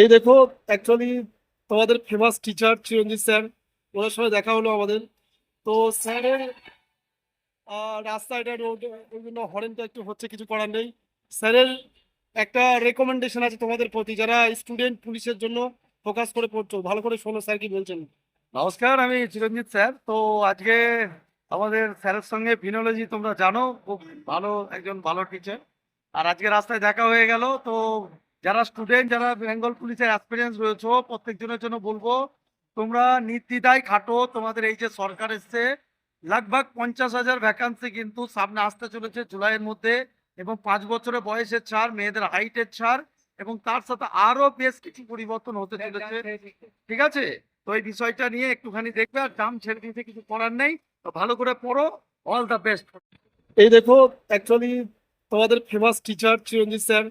এই দেখো, অ্যাকচুয়ালি তোমাদের ফেমাস টিচার চিরঞ্জিত স্যার, ওনার সঙ্গে দেখা হলো আমাদের। তো স্যারের রাস্তা এটা রোড, ওই জন্য হরেনটা একটু হচ্ছে, কিছু করার নেই। স্যারের একটা রেকমেন্ডেশন আছে তোমাদের প্রতি, যারা স্টুডেন্ট পুলিশের জন্য ফোকাস করে পড়ছো, ভালো করে শোনো স্যার কি বলছেন। নমস্কার, আমি চিরঞ্জিত স্যার। তো আজকে আমাদের স্যারের সঙ্গে ভিনোলজি তোমরা জানো, খুব ভালো একজন ভালো টিচার। আর আজকে রাস্তায় দেখা হয়ে গেল। তো যারা স্টুডেন্ট, যারা বেঙ্গল পুলিশের অ্যাসপিরেন্স রয়েছে, প্রত্যেকজনের জন্য বলবো, তোমরা নির্দ্বিধায় খাটো। তোমাদের এই যে সরকার এসছে, লাগভাগ 50,000 ভ্যাকান্সি কিন্তু সামনে আসতে চলেছে জুলাইয়ের মধ্যে। এবং 5 বছরের বয়সের ছাড়, মেয়েদের হাইটের ছাড়, এবং তার সাথে আরো বেশ কিছু পরিবর্তন হতে চলেছে। ঠিক আছে? তো এই বিষয়টা নিয়ে একটুখানি দেখবে, আর দাম ছেড়ে দিতে কিছু করার নেই। তো ভালো করে পড়ো। All the best. এই দেখো, অ্যাকচুয়ালি তোমাদের ফেমাস টিচার চিরঞ্জিত স্যার,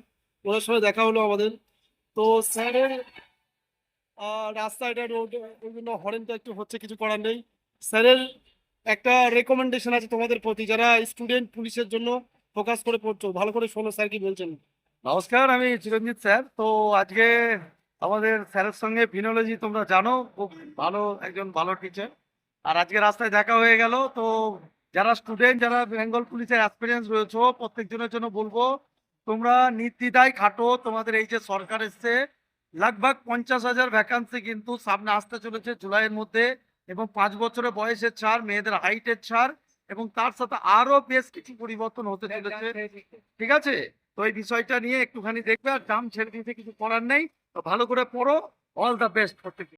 ওনার সঙ্গে দেখা হলো আমাদের। তো স্যারের রাস্তা এটা রোড, ওই জন্য হরেনটা একটু হচ্ছে, কিছু করার নেই। স্যারের একটা রেকমেন্ডেশন আছে তোমাদের প্রতি, যারা স্টুডেন্ট পুলিশের জন্য ফোকাস করে পড়ছো, ভালো করে শোনো স্যার কি বলছেন। নমস্কার, আমি চিরঞ্জিত স্যার। তো আজকে আমাদের স্যারের সঙ্গে ভিনোলজি তোমরা জানো, খুব ভালো একজন ভালো টিচার। আর আজকে রাস্তায় দেখা হয়ে গেল। তো যারা স্টুডেন্ট, যারা বেঙ্গল পুলিশের অ্যাসপিরেন্স রয়েছে, প্রত্যেকজনের জন্য বলবো, তোমরা নির্দ্বিধায় খাটো। তোমাদের এই যে সরকার এসছে, লাগভাগ 50,000 ভ্যাকান্সি কিন্তু সামনে আসতে চলেছে জুলাইয়ের মধ্যে। এবং 5 বছরের বয়সের ছাড়, মেয়েদের হাইটের ছাড়, এবং তার সাথে আরো বেশ কিছু পরিবর্তন হতে চলেছে। ঠিক আছে? তো এই বিষয়টা নিয়ে একটুখানি দেখবে, আর দাম ছেড়ে দিতে কিছু করার নেই। তো ভালো করে পড়ো। অল দ্য বেস্ট প্রত্যেক